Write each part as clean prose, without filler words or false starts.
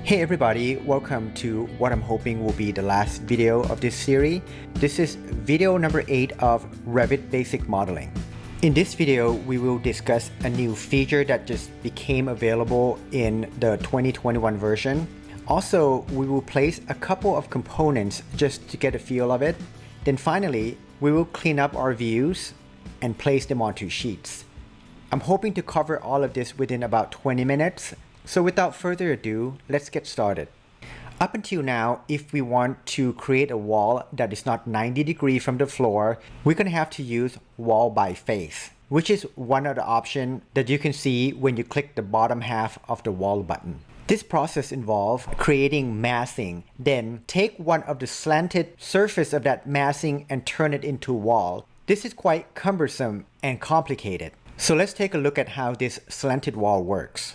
Hey everybody, welcome to what I'm hoping will be the last video of this series. This is video number 8 of Revit Basic Modeling. In this video, we will discuss a new feature that just became available in the 2021 version. Also, we will place a couple of components just to get a feel of it. Then finally, we will clean up our views and place them onto sheets. I'm hoping to cover all of this within about 20 minutes. So without further ado, let's get started. Up until now, if we want to create a wall that is not 90 degrees from the floor, we're going to have to use wall by face, which is one of the options that you can see when you click the bottom half of the wall button. This process involves creating massing, then take one of the slanted surface of that massing and turn it into wall. This is quite cumbersome and complicated. So let's take a look at how this slanted wall works.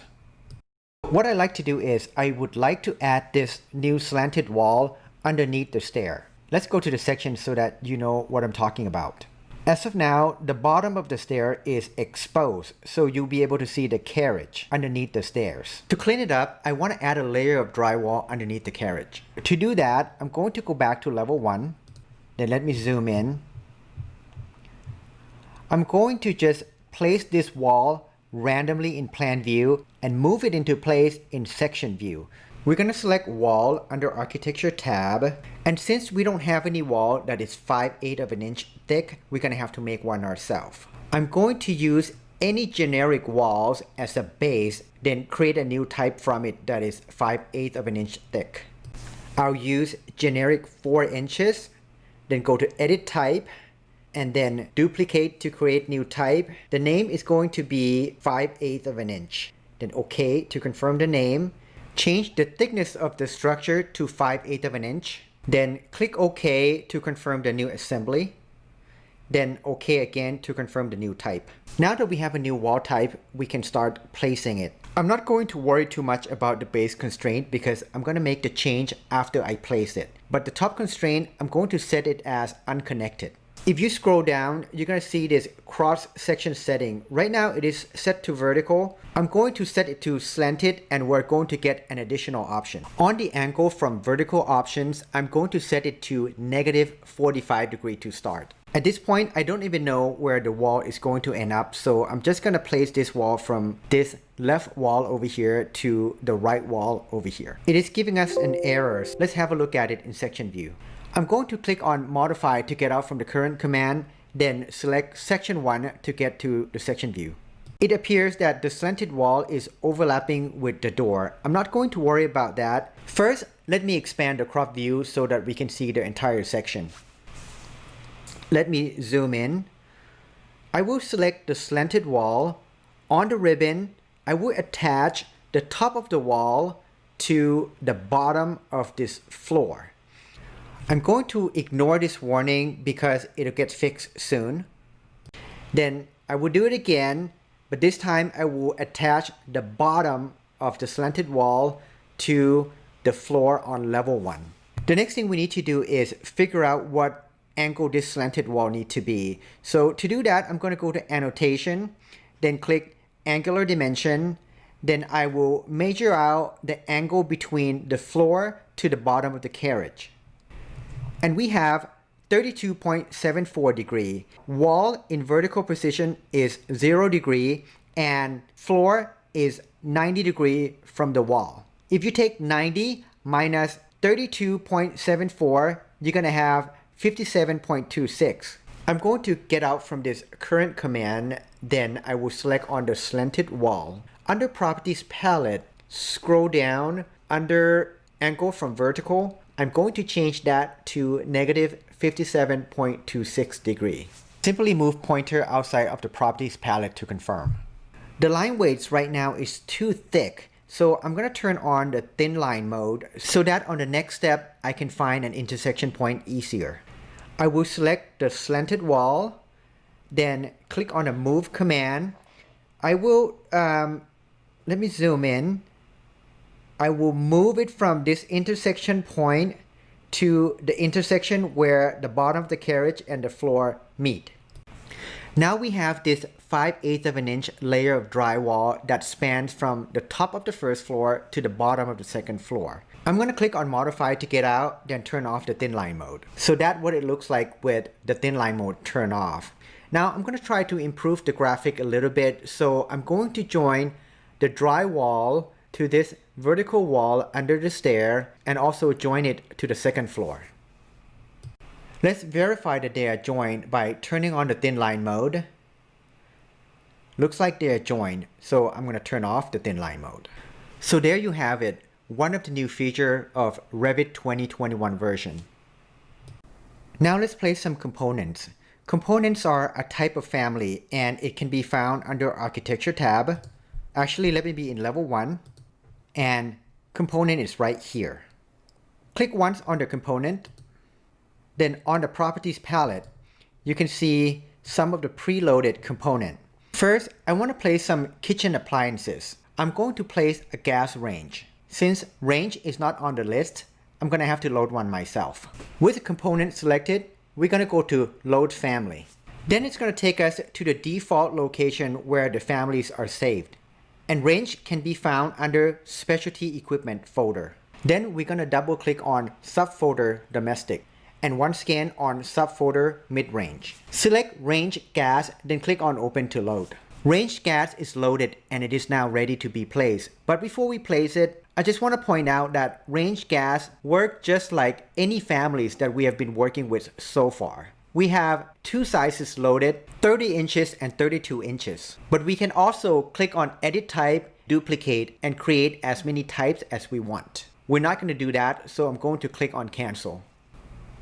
What I like to do is I would like to add this new slanted wall underneath the stair. Let's go to the section so that you know what I'm talking about. As of now, the bottom of the stair is exposed, so you'll be able to see the carriage underneath the stairs. To clean it up, I want to add a layer of drywall underneath the carriage. To do that, I'm going to go back to level 1. Then let me zoom in. I'm going to just place this wall randomly in plan view and move it into place in section view. We're going to select wall under architecture tab, and since we don't have any wall that is 5/8 of an inch thick, we're going to have to make one ourselves. I'm going to use any generic walls as a base, then create a new type from it that is 5/8 of an inch thick. I'll use generic 4 inches, then go to edit type, and then duplicate to create new type. The name is going to be 5/8 of an inch. Then OK to confirm the name. Change the thickness of the structure to 5/8 of an inch. Then click OK to confirm the new assembly. Then OK again to confirm the new type. Now that we have a new wall type, we can start placing it. I'm not going to worry too much about the base constraint because I'm going to make the change after I place it. But the top constraint, I'm going to set it as unconnected. If you scroll down, you're going to see this cross-section setting. Right now it is set to vertical. I'm going to set it to slanted, and we're going to get an additional option. On the angle from vertical options, I'm going to set it to -45 degrees to start. At this point, I don't even know where the wall is going to end up, so I'm just going to place this wall from this left wall over here to the right wall over here. It is giving us an error. Let's have a look at it in section view. I'm going to click on Modify to get out from the current command, then select Section 1 to get to the section view. It appears that the slanted wall is overlapping with the door. I'm not going to worry about that. First, let me expand the crop view so that we can see the entire section. Let me zoom in. I will select the slanted wall. On the ribbon, I will attach the top of the wall to the bottom of this floor. I'm going to ignore this warning because it'll get fixed soon. Then I will do it again, but this time I will attach the bottom of the slanted wall to the floor on level 1. The next thing we need to do is figure out what angle this slanted wall needs to be. So to do that, I'm going to go to Annotation, then click Angular Dimension. Then I will measure out the angle between the floor to the bottom of the carriage. And we have 32.74 degree. Wall in vertical position is 0 degree and floor is 90 degree from the wall. If you take 90 minus 32.74, you're going to have 57.26. I'm going to get out from this current command, then I will select on the slanted wall. Under Properties Palette, scroll down under Angle from Vertical. I'm going to change that to -57.26 degree. Simply move pointer outside of the Properties palette to confirm. The line weights right now is too thick, so I'm going to turn on the thin line mode so that on the next step, I can find an intersection point easier. I will select the slanted wall, then click on the Move command. I will, let me zoom in. I will move it from this intersection point to the intersection where the bottom of the carriage and the floor meet. Now we have this 5/8 of an inch layer of drywall that spans from the top of the first floor to the bottom of the second floor. I'm going to click on modify to get out, then turn off the thin line mode. So that's what it looks like with the thin line mode turned off. Now I'm going to try to improve the graphic a little bit. So I'm going to join the drywall to this vertical wall under the stair and also join it to the second floor. Let's verify that they are joined by turning on the thin line mode. Looks like they are joined, so I'm going to turn off the thin line mode. So there you have it, one of the new features of Revit 2021 version. Now let's place some components. Components are a type of family and it can be found under Architecture tab. Actually, let me be in level 1 and component is right here. Click once on the component. Then on the properties palette, you can see some of the preloaded component. First, I want to place some kitchen appliances. I'm going to place a gas range. Since range is not on the list, I'm going to have to load one myself. With the component selected, we're going to go to load family. Then it's going to take us to the default location where the families are saved. And range can be found under specialty equipment folder. Then we're going to double click on subfolder domestic. And once again on subfolder mid-range. Select range gas, then click on open to load. Range gas is loaded and it is now ready to be placed. But before we place it, I just want to point out that range gas work just like any families that we have been working with so far. We have two sizes loaded, 30 inches and 32 inches. But we can also click on edit type, duplicate, and create as many types as we want. We're not going to do that, so I'm going to click on cancel.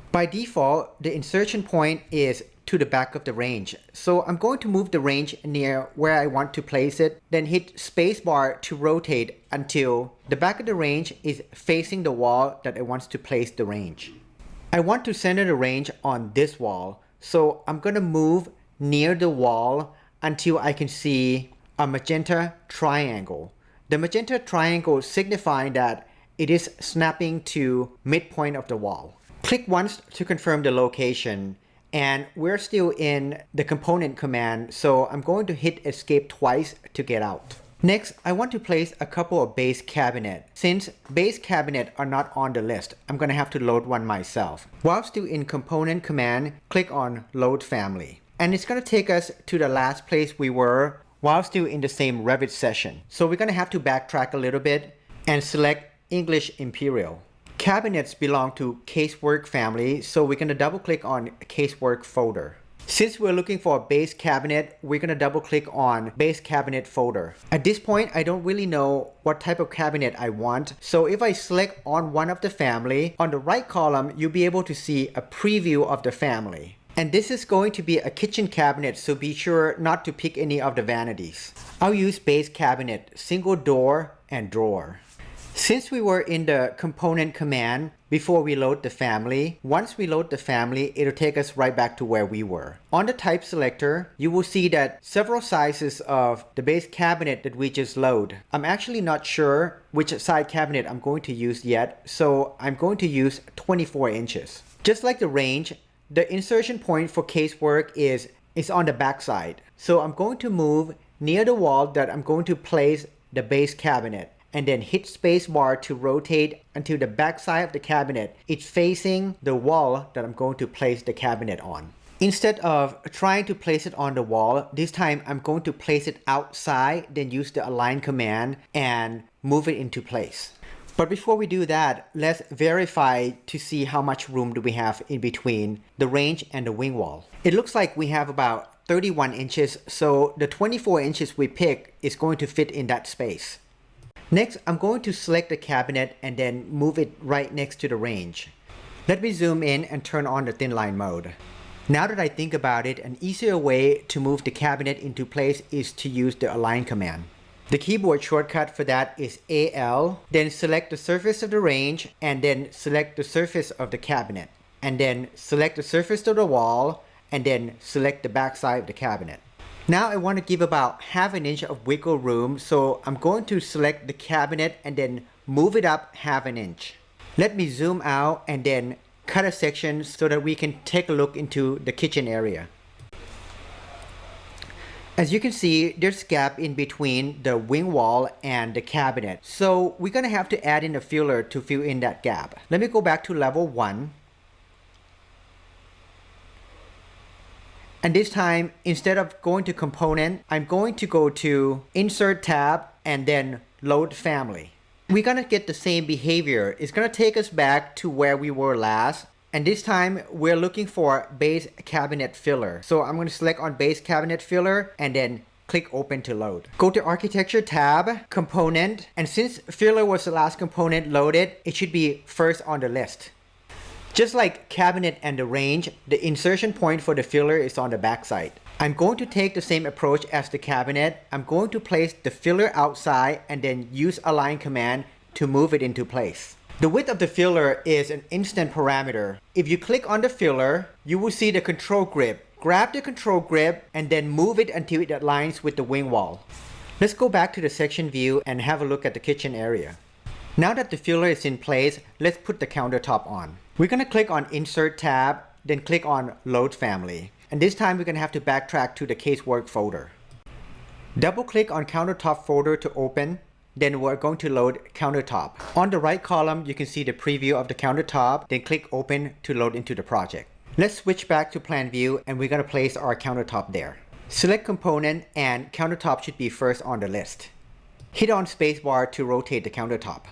By default, the insertion point is to the back of the range. So I'm going to move the range near where I want to place it, then hit spacebar to rotate until the back of the range is facing the wall that I want to place the range. I want to center the range on this wall. So I'm going to move near the wall until I can see a magenta triangle. The magenta triangle signifying that it is snapping to midpoint of the wall. Click once to confirm the location, and we're still in the component command, so I'm going to hit escape twice to get out. Next, I want to place a couple of base cabinet. Since base cabinet are not on the list, I'm going to have to load one myself. While still in component command, click on load family. And it's going to take us to the last place we were while still in the same Revit session. So we're going to have to backtrack a little bit and select English Imperial. Cabinets belong to casework family, so we're going to double click on casework folder. Since we're looking for a base cabinet, we're going to double click on base cabinet folder. At this point, I don't really know what type of cabinet I want. So if I select on one of the family, on the right column, you'll be able to see a preview of the family. And this is going to be a kitchen cabinet, so be sure not to pick any of the vanities. I'll use base cabinet, single door and drawer. Since we were in the component command before we load the family, once we load the family, it'll take us right back to where we were. On the type selector, you will see that several sizes of the base cabinet that we just load. I'm actually not sure which side cabinet I'm going to use yet, so I'm going to use 24 inches. Just like the range, the insertion point for casework is on the back side. So I'm going to move near the wall that I'm going to place the base cabinet, and then hit spacebar to rotate until the back side of the cabinet is facing the wall that I'm going to place the cabinet on. Instead of trying to place it on the wall, this time I'm going to place it outside, then use the align command and move it into place. But before we do that, let's verify to see how much room do we have in between the range and the wing wall. It looks like we have about 31 inches, so the 24 inches we pick is going to fit in that space. Next, I'm going to select the cabinet and then move it right next to the range. Let me zoom in and turn on the thin line mode. Now that I think about it, an easier way to move the cabinet into place is to use the align command. The keyboard shortcut for that is AL, then select the surface of the range, and then select the surface of the cabinet, and then select the surface of the wall, and then select the back side of the cabinet. Now I want to give about half an inch of wiggle room, so I'm going to select the cabinet and then move it up half an inch. Let me zoom out and then cut a section so that we can take a look into the kitchen area. As you can see, there's a gap in between the wing wall and the cabinet. So we're gonna have to add in a filler to fill in that gap. Let me go back to level 1. And this time, instead of going to component, I'm going to go to insert tab and then load family. We're gonna get the same behavior. It's gonna take us back to where we were last. And this time we're looking for base cabinet filler. So I'm going to select on base cabinet filler and then click open to load. Go to architecture tab, component, and since filler was the last component loaded, it should be first on the list. Just like cabinet and the range, the insertion point for the filler is on the back side. I'm going to take the same approach as the cabinet. I'm going to place the filler outside and then use align command to move it into place. The width of the filler is an instant parameter. If you click on the filler, you will see the control grip. Grab the control grip and then move it until it aligns with the wing wall. Let's go back to the section view and have a look at the kitchen area. Now that the filler is in place, let's put the countertop on. We're going to click on insert tab, then click on load family. And this time we're going to have to backtrack to the casework folder. Double click on countertop folder to open. Then we're going to load countertop. On the right column, you can see the preview of the countertop. Then click open to load into the project. Let's switch back to plan view and we're going to place our countertop there. Select component and countertop should be first on the list. Hit on spacebar to rotate the countertop.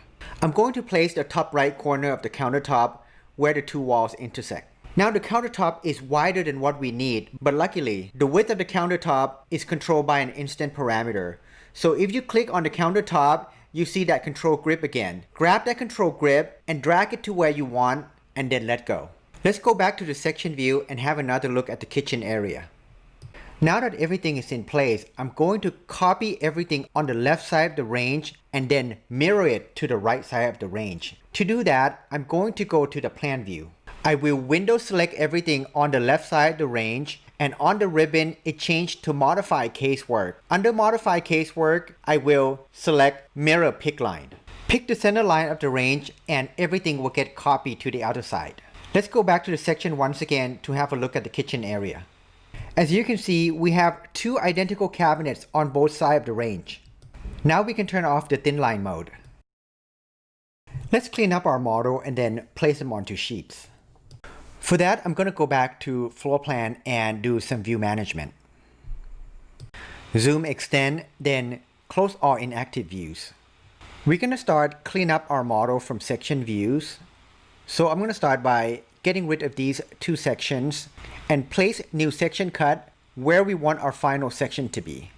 I'm going to place the top right corner of the countertop where the two walls intersect. Now the countertop is wider than what we need, but luckily the width of the countertop is controlled by an instant parameter. So if you click on the countertop, you see that control grip again. Grab that control grip and drag it to where you want and then let go. Let's go back to the section view and have another look at the kitchen area. Now that everything is in place, I'm going to copy everything on the left side of the range and then mirror it to the right side of the range. To do that, I'm going to go to the plan view. I will window select everything on the left side of the range, and on the ribbon, it changed to modify casework. Under modify casework, I will select mirror pick line. Pick the center line of the range and everything will get copied to the other side. Let's go back to the section once again to have a look at the kitchen area. As you can see, we have two identical cabinets on both sides of the range. Now we can turn off the thin line mode. Let's clean up our model and then place them onto sheets. For that, I'm going to go back to floor plan and do some view management. Zoom extend, then close all inactive views. We're going to start clean up our model from section views. So I'm going to start by getting rid of these two sections and place new section cut where we want our final section to be.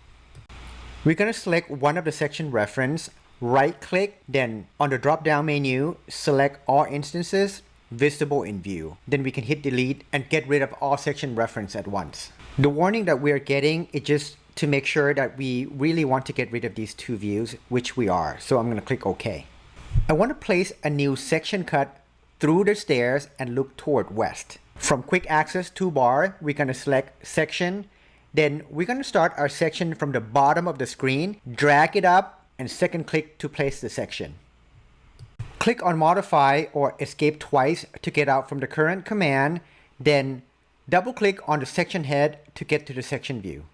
We're going to select one of the section reference, right click, then on the drop down menu, select all instances, visible in view. Then we can hit delete and get rid of all section reference at once. The warning that we're getting is just to make sure that we really want to get rid of these two views, which we are. So I'm going to click OK. I want to place a new section cut through the stairs and look toward west. From quick access toolbar, we're going to select section. Then we're going to start our section from the bottom of the screen, drag it up, and second click to place the section. Click on modify or escape twice to get out from the current command, then double click on the section head to get to the section view.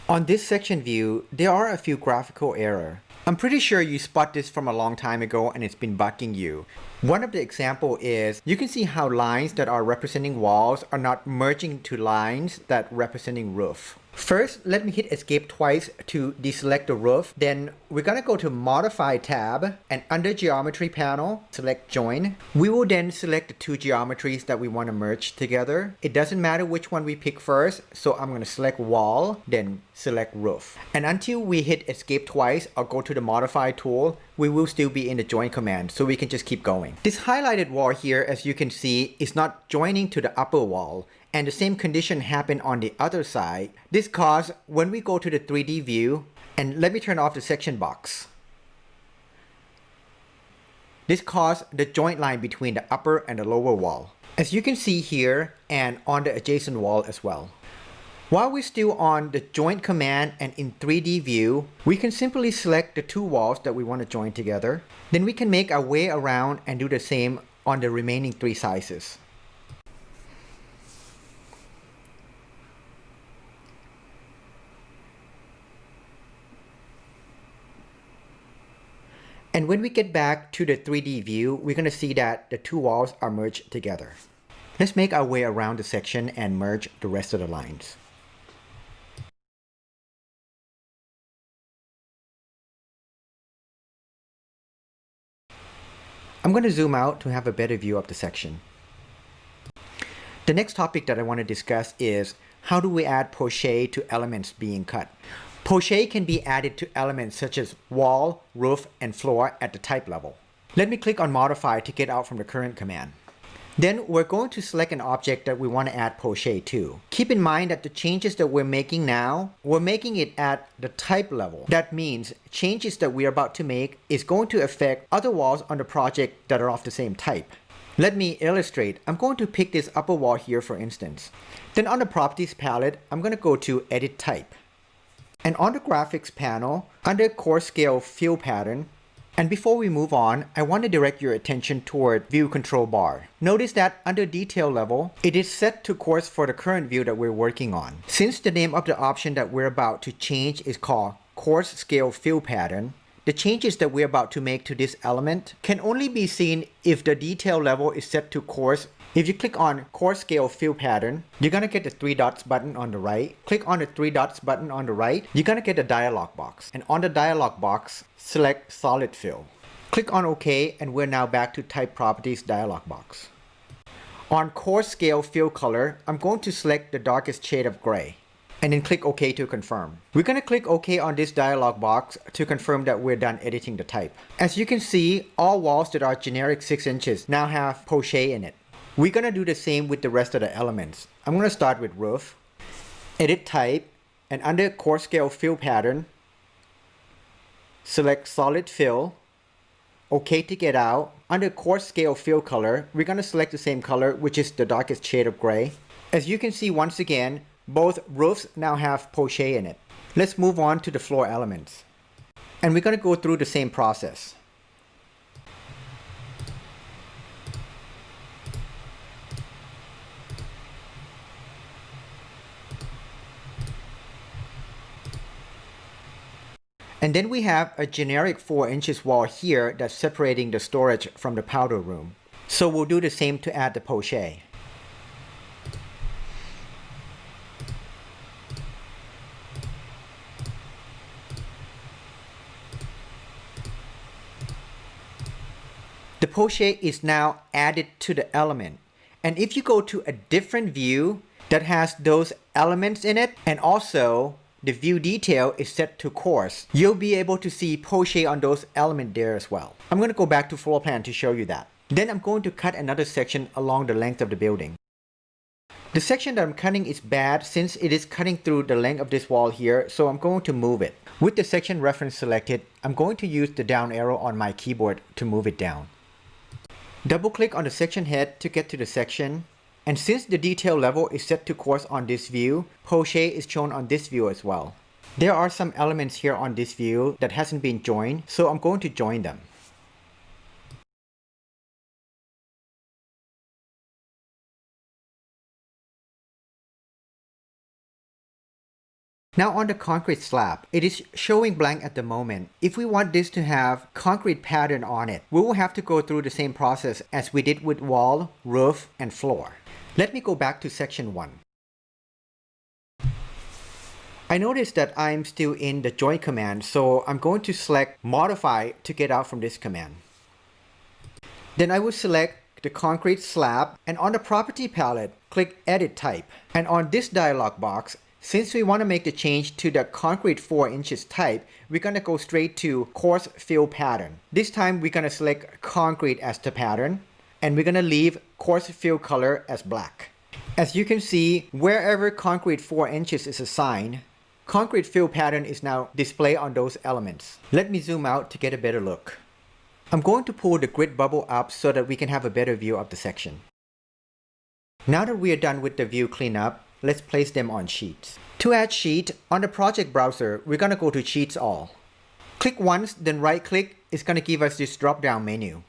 On this section view, there are a few graphical errors. I'm pretty sure you spot this from a long time ago and it's been bugging you. One of the example is you can see how lines that are representing walls are not merging to lines that representing roof. First, let me hit escape twice to deselect the roof. Then we're gonna go to modify tab and under geometry panel, select join. We will then select the two geometries that we want to merge together. It doesn't matter which one we pick first. So I'm gonna select wall, then select roof. And until we hit escape twice or go to the modify tool, we will still be in the join command. So we can just keep going. This highlighted wall here, as you can see, is not joining to the upper wall. And the same condition happened on the other side. This caused when we go to the 3D view, and let me turn off the section box. This caused the joint line between the upper and the lower wall. As you can see here and on the adjacent wall as well. While we're still on the joint command and in 3D view, we can simply select the two walls that we want to join together. Then we can make our way around and do the same on the remaining three sizes. And when we get back to the 3D view, we're going to see that the two walls are merged together. Let's make our way around the section and merge the rest of the lines. I'm going to zoom out to have a better view of the section. The next topic that I want to discuss is how do we add poche to elements being cut. Poche can be added to elements such as wall, roof, and floor at the type level. Let me click on Modify to get out from the current command. Then we're going to select an object that we want to add poche to. Keep in mind that the changes that we're making now, we're making it at the type level. That means changes that we're about to make is going to affect other walls on the project that are of the same type. Let me illustrate. I'm going to pick this upper wall here for instance. Then on the Properties palette, I'm going to go to Edit Type. And on the Graphics panel, under Coarse Scale Fill Pattern, and before we move on, I want to direct your attention toward View Control Bar. Notice that under Detail level, it is set to coarse for the current view that we're working on. Since the name of the option that we're about to change is called Coarse Scale Fill Pattern, the changes that we're about to make to this element can only be seen if the detail level is set to coarse. If you click on Coarse Scale Fill Pattern, you're going to get the 3 dots button on the right. Click on the 3 dots button on the right, you're going to get a dialog box. And on the dialog box, select Solid Fill. Click on OK, and we're now back to Type Properties dialog box. On Coarse Scale Fill Color, I'm going to select the darkest shade of gray. And then click OK to confirm. We're going to click OK on this dialog box to confirm that we're done editing the type. As you can see, all walls that are generic 6 inches now have poche in it. We're going to do the same with the rest of the elements. I'm going to start with roof, edit type, and under Coarse Scale Fill Pattern, select Solid Fill, OK to get out. Under Coarse Scale Fill Color, we're going to select the same color, which is the darkest shade of gray. As you can see once again, both roofs now have poche in it. Let's move on to the floor elements. And we're going to go through the same process. And then we have a generic 4 inches wall here that's separating the storage from the powder room. So we'll do the same to add the poche. The poche is now added to the element. And if you go to a different view that has those elements in it, and also the view detail is set to coarse, you'll be able to see poche on those elements there as well. I'm going to go back to floor plan to show you that. Then I'm going to cut another section along the length of the building. The section that I'm cutting is bad since it is cutting through the length of this wall here, so I'm going to move it. With the section reference selected, I'm going to use the down arrow on my keyboard to move it down. Double click on the section head to get to the section. And since the detail level is set to coarse on this view, poche is shown on this view as well. There are some elements here on this view that hasn't been joined, so I'm going to join them. Now on the concrete slab, it is showing blank at the moment. If we want this to have concrete pattern on it, we will have to go through the same process as we did with wall, roof, and floor. Let me go back to section 1. I noticed that I'm still in the join command, so I'm going to select Modify to get out from this command. Then I will select the concrete slab, and on the Property palette, click Edit Type. And on this dialog box, since we want to make the change to the concrete 4 inches type, we're going to go straight to Coarse Fill Pattern. This time we're going to select concrete as the pattern, and we're going to leave Coarse Fill Color as black. As you can see, wherever concrete 4 inches is assigned, concrete fill pattern is now displayed on those elements. Let me zoom out to get a better look. I'm going to pull the grid bubble up so that we can have a better view of the section. Now that we are done with the view cleanup, let's place them on sheets. To add sheet, on the project browser, we're going to go to Sheets All. Click once, then right click. It's going to give us this drop down menu.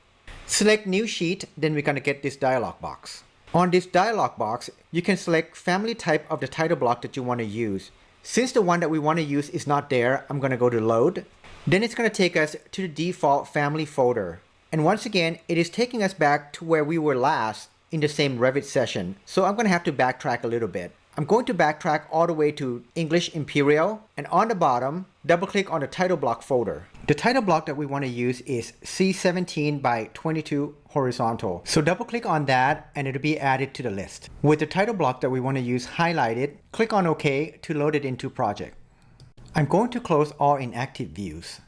Select New Sheet, then we're going to get this dialog box. On this dialog box, you can select family type of the title block that you want to use. Since the one that we want to use is not there, I'm going to go to Load. Then it's going to take us to the default family folder. And once again, it is taking us back to where we were last in the same Revit session. So I'm going to have to backtrack a little bit. I'm going to backtrack all the way to English Imperial, and on the bottom, double click on the title block folder. The title block that we want to use is C17 by 22 horizontal. So double click on that and it'll be added to the list. With the title block that we want to use highlighted, click on OK to load it into project. I'm going to close all inactive views.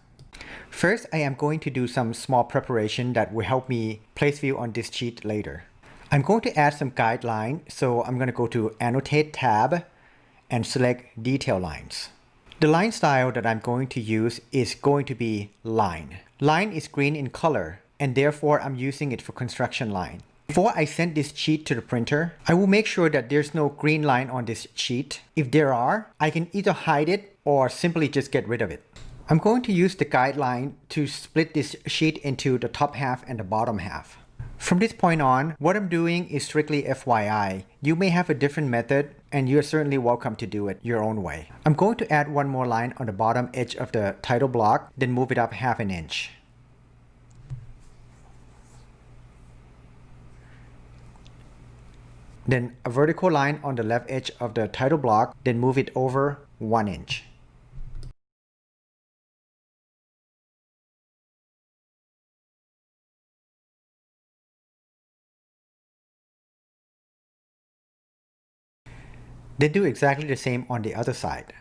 First, I am going to do some small preparation that will help me place view on this sheet later. I'm going to add some guideline, so I'm going to go to Annotate tab and select Detail Lines. The line style that I'm going to use is going to be line. Line is green in color, and therefore I'm using it for construction line. Before I send this sheet to the printer, I will make sure that there's no green line on this sheet. If there are, I can either hide it or simply just get rid of it. I'm going to use the guideline to split this sheet into the top half and the bottom half. From this point on, what I'm doing is strictly FYI. You may have a different method, and you're certainly welcome to do it your own way. I'm going to add one more line on the bottom edge of the title block, then move it up ½ inch. Then a vertical line on the left edge of the title block, then move it over 1 inch. Then do exactly the same on the other side.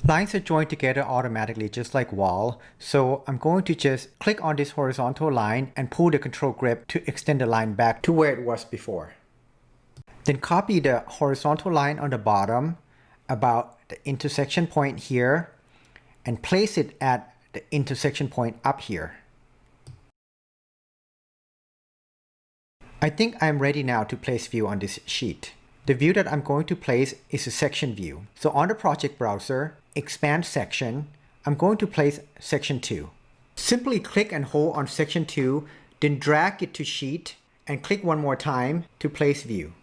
Lines are joined together automatically just like wall, so I'm going to just click on this horizontal line and pull the control grip to extend the line back to where it was before. Then copy the horizontal line on the bottom about the intersection point here and place it at the intersection point up here. I think I'm ready now to place view on this sheet. The view that I'm going to place is a section view. So on the project browser, expand section, I'm going to place section 2. Simply click and hold on section 2, then drag it to sheet and click one more time to place view.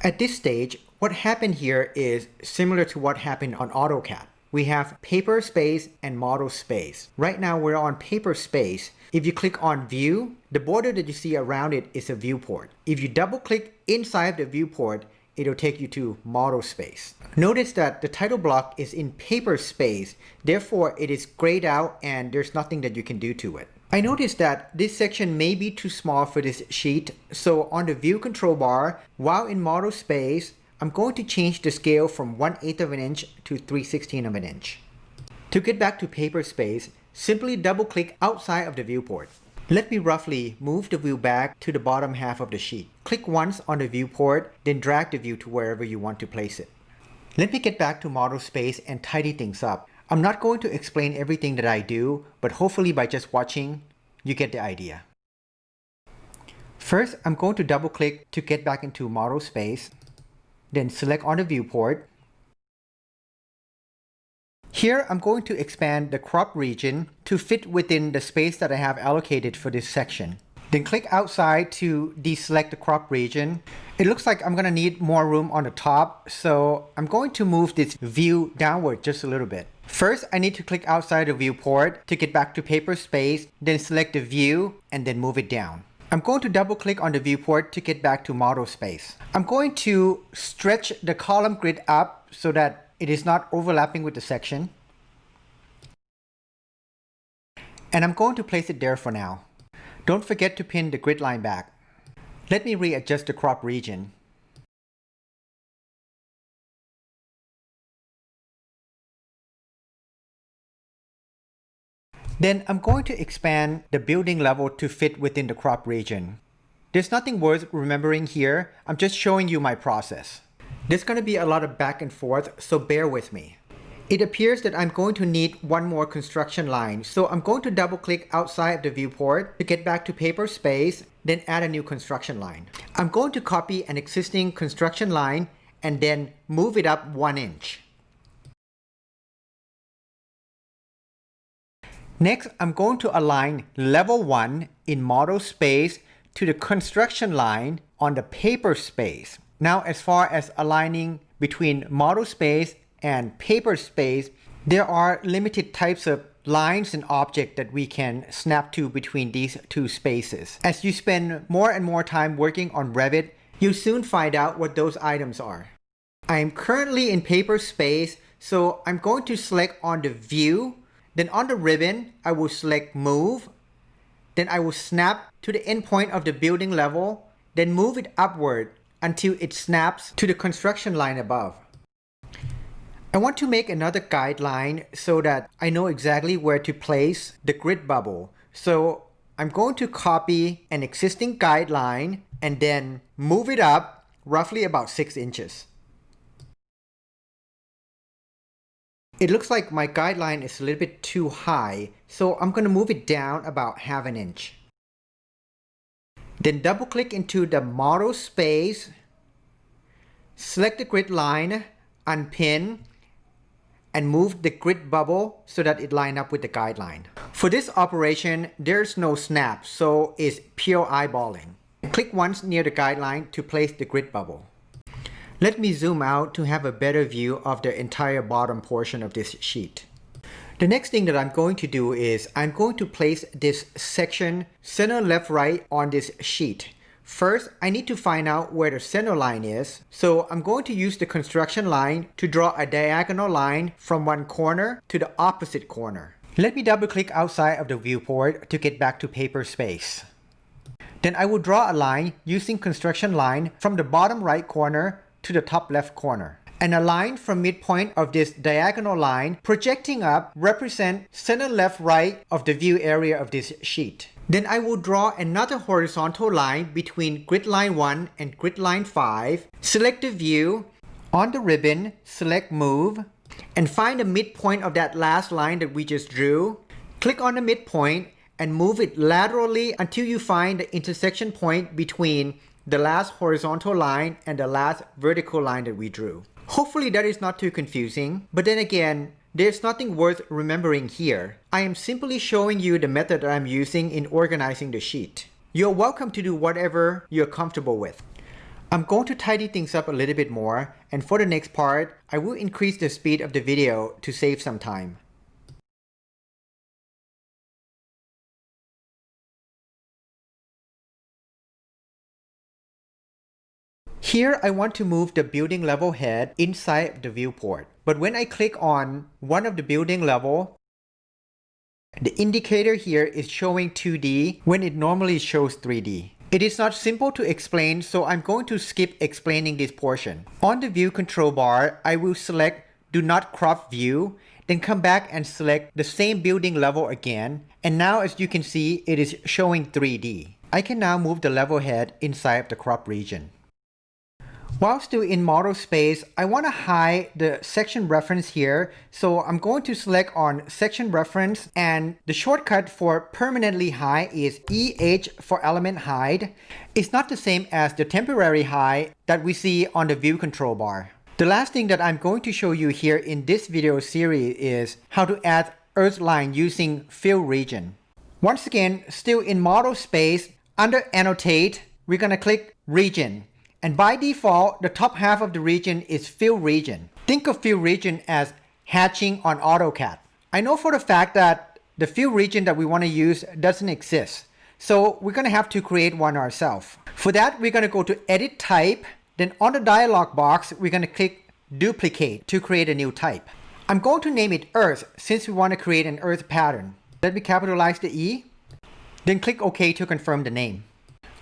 At this stage, what happened here is similar to what happened on AutoCAD. We have paper space and model space. Right now we're on paper space. If you click on view, the border that you see around it is a viewport. If you double click inside the viewport, it'll take you to model space. Notice that the title block is in paper space, therefore it is grayed out and there's nothing that you can do to it. I noticed that this section may be too small for this sheet, so on the view control bar, while in model space, I'm going to change the scale from 1/8 of an inch to 3/16 of an inch. To get back to paper space, simply double click outside of the viewport. Let me roughly move the view back to the bottom half of the sheet. Click once on the viewport, then drag the view to wherever you want to place it. Let me get back to model space and tidy things up. I'm not going to explain everything that I do, but hopefully by just watching, you get the idea. First, I'm going to double click to get back into model space. Then select on the viewport. Here, I'm going to expand the crop region to fit within the space that I have allocated for this section. Then click outside to deselect the crop region. It looks like I'm going to need more room on the top, so I'm going to move this view downward just a little bit. First, I need to click outside the viewport to get back to paper space, then select the view and then move it down. I'm going to double click on the viewport to get back to model space. I'm going to stretch the column grid up so that it is not overlapping with the section. And I'm going to place it there for now. Don't forget to pin the grid line back. Let me readjust the crop region. Then I'm going to expand the building level to fit within the crop region. There's nothing worth remembering here. I'm just showing you my process. There's going to be a lot of back and forth, so bear with me. It appears that I'm going to need one more construction line, so I'm going to double click outside of the viewport to get back to paper space, then add a new construction line. I'm going to copy an existing construction line and then move it up 1 inch. Next, I'm going to align level 1 in model space to the construction line on the paper space. Now, as far as aligning between model space and paper space, there are limited types of lines and objects that we can snap to between these two spaces. As you spend more and more time working on Revit, you'll soon find out what those items are. I am currently in paper space, so I'm going to select on the view. Then on the ribbon, I will select move. Then I will snap to the endpoint of the building level, then move it upward until it snaps to the construction line above. I want to make another guideline so that I know exactly where to place the grid bubble. So I'm going to copy an existing guideline and then move it up roughly about 6 inches. It looks like my guideline is a little bit too high, so I'm going to move it down about ½ an inch. Then double click into the model space, select the grid line, unpin, and move the grid bubble so that it lines up with the guideline. For this operation, there's no snap, so it's pure eyeballing. Click once near the guideline to place the grid bubble. Let me zoom out to have a better view of the entire bottom portion of this sheet. The next thing that I'm going to do is I'm going to place this section center left right on this sheet. First, I need to find out where the center line is. So I'm going to use the construction line to draw a diagonal line from one corner to the opposite corner. Let me double click outside of the viewport to get back to paper space. Then I will draw a line using construction line from the bottom right corner to the top left corner. And a line from midpoint of this diagonal line projecting up represent center left right of the view area of this sheet. Then I will draw another horizontal line between grid line 1 and grid line 5. Select the view. On the ribbon, select move. And find the midpoint of that last line that we just drew. Click on the midpoint and move it laterally until you find the intersection point between the last horizontal line and the last vertical line that we drew. Hopefully that is not too confusing, but then again, there's nothing worth remembering here. I am simply showing you the method that I'm using in organizing the sheet. You're welcome to do whatever you're comfortable with. I'm going to tidy things up a little bit more, and for the next part, I will increase the speed of the video to save some time. Here, I want to move the building level head inside the viewport. But when I click on one of the building level, the indicator here is showing 2D when it normally shows 3D. It is not simple to explain, so I'm going to skip explaining this portion. On the view control bar, I will select Do Not Crop View, then come back and select the same building level again. And now as you can see, it is showing 3D. I can now move the level head inside the crop region. While still in model space, I want to hide the section reference here. So I'm going to select on section reference, and the shortcut for permanently hide is EH for element hide. It's not the same as the temporary hide that we see on the view control bar. The last thing that I'm going to show you here in this video series is how to add earth line using fill region. Once again, still in model space, under annotate, we're going to click region. And by default, the top half of the region is fill region. Think of fill region as hatching on AutoCAD. I know for the fact that the fill region that we want to use doesn't exist. So we're going to have to create one ourselves. For that, we're going to go to Edit Type. Then on the dialog box, we're going to click Duplicate to create a new type. I'm going to name it Earth since we want to create an Earth pattern. Let me capitalize the E. Then click OK to confirm the name.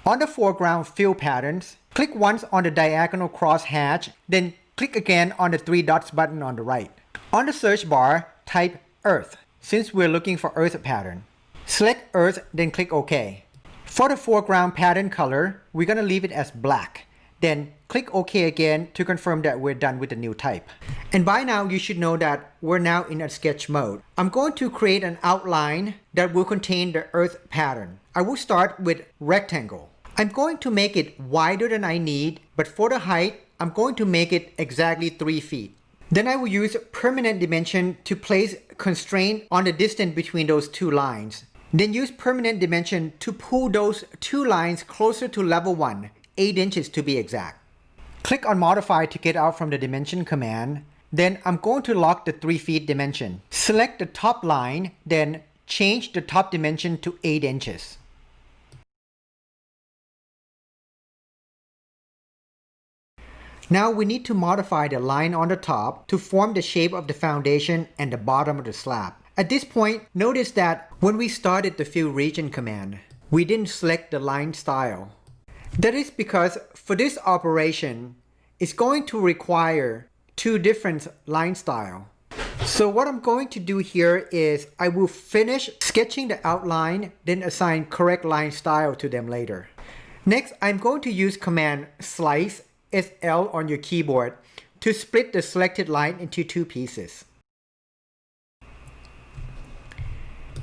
On the foreground fill patterns, click once on the diagonal cross hatch, then click again on the 3 dots button on the right. On the search bar, type Earth, since we're looking for Earth pattern. Select Earth, then click OK. For the foreground pattern color, we're going to leave it as black. Then click OK again to confirm that we're done with the new type. And by now, you should know that we're now in a sketch mode. I'm going to create an outline that will contain the Earth pattern. I will start with rectangle. I'm going to make it wider than I need, but for the height, I'm going to make it exactly 3 feet. Then I will use permanent dimension to place constraint on the distance between those two lines. Then use permanent dimension to pull those two lines closer to level 1, 8 inches to be exact. Click on Modify to get out from the dimension command. Then I'm going to lock the 3 feet dimension. Select the top line, then change the top dimension to 8 inches. Now we need to modify the line on the top to form the shape of the foundation and the bottom of the slab. At this point, notice that when we started the fill region command, we didn't select the line style. That is because for this operation, it's going to require 2 different line style. So what I'm going to do here is I will finish sketching the outline, then assign correct line style to them later. Next, I'm going to use command slice SL on your keyboard to split the selected line into 2 pieces.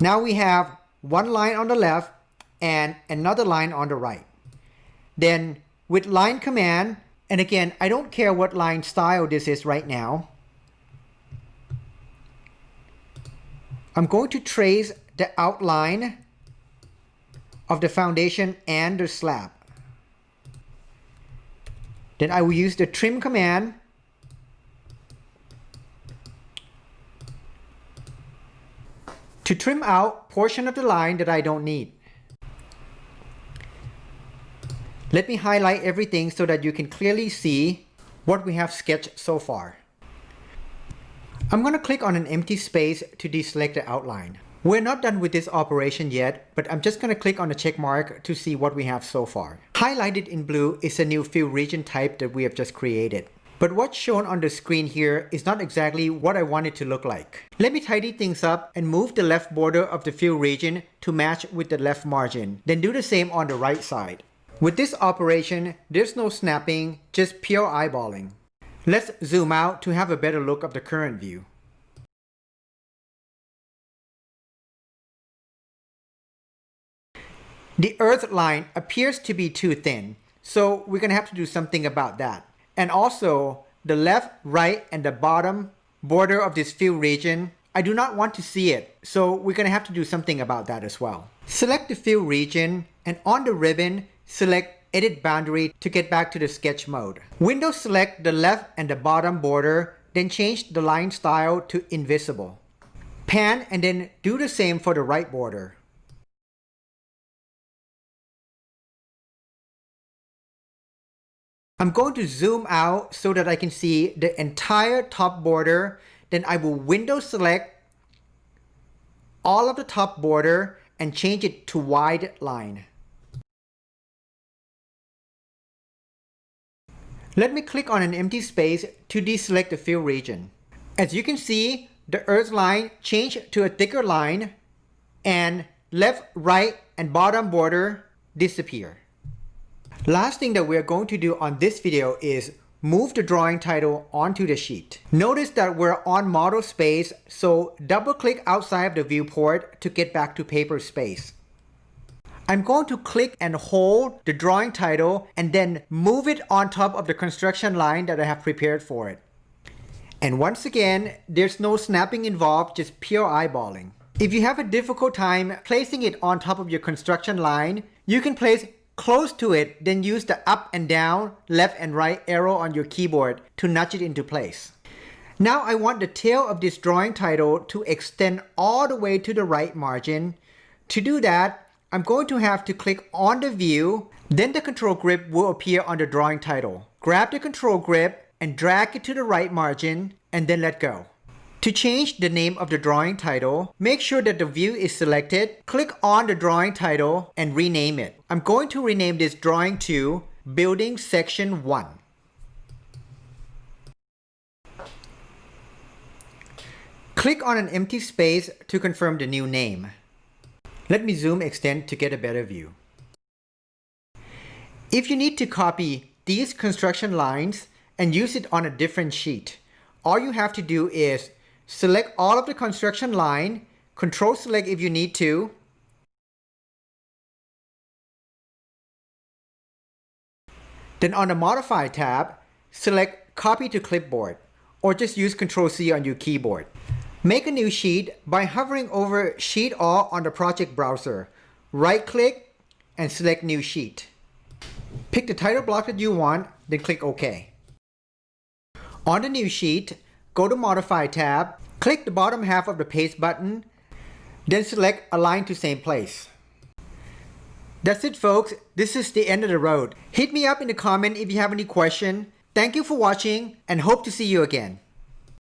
Now we have one line on the left and another line on the right. Then with line command, and again, I don't care what line style this is right now, I'm going to trace the outline of the foundation and the slab. Then I will use the trim command to trim out portion of the line that I don't need. Let me highlight everything so that you can clearly see what we have sketched so far. I'm going to click on an empty space to deselect the outline. We're not done with this operation yet, but I'm just going to click on the check mark to see what we have so far. Highlighted in blue is a new fill region type that we have just created. But what's shown on the screen here is not exactly what I want it to look like. Let me tidy things up and move the left border of the fill region to match with the left margin. Then do the same on the right side. With this operation, there's no snapping, just pure eyeballing. Let's zoom out to have a better look of the current view. The earth line appears to be too thin, so we're going to have to do something about that. And also, the left, right, and the bottom border of this fill region, I do not want to see it, so we're going to have to do something about that as well. Select the fill region, and on the ribbon, select Edit Boundary to get back to the sketch mode. Windows select the left and the bottom border, then change the line style to Invisible. Pan and then do the same for the right border. I'm going to zoom out so that I can see the entire top border. Then I will Windows select all of the top border and change it to wide line. Let me click on an empty space to deselect the fill region. As you can see, the earth line changed to a thicker line and left, right, and bottom border disappear. Last thing that we're going to do on this video is move the drawing title onto the sheet. Notice that we're on model space, so double click outside of the viewport to get back to paper space. I'm going to click and hold the drawing title and then move it on top of the construction line that I have prepared for it. And once again, there's no snapping involved, just pure eyeballing. If you have a difficult time placing it on top of your construction line, you can place close to it, then use the up and down, left and right arrow on your keyboard to nudge it into place. Now I want the tail of this drawing title to extend all the way to the right margin. To do that, I'm going to have to click on the view, then the control grip will appear on the drawing title. Grab the control grip and drag it to the right margin and then let go. To change the name of the drawing title, make sure that the view is selected, click on the drawing title and rename it. I'm going to rename this drawing to Building Section 1. Click on an empty space to confirm the new name. Let me zoom extend to get a better view. If you need to copy these construction lines and use it on a different sheet, all you have to do is select all of the construction line, Control select if you need to, then on the Modify tab, select Copy to Clipboard, or just use Ctrl+C on your keyboard. Make a new sheet by hovering over Sheet All on the project browser. Right-click and select New Sheet. Pick the title block that you want, then click OK. On the new sheet, go to Modify tab, click the bottom half of the Paste button, then select Align to Same Place. That's it, folks. This is the end of the road. Hit me up in the comment if you have any question. Thank you for watching and hope to see you again.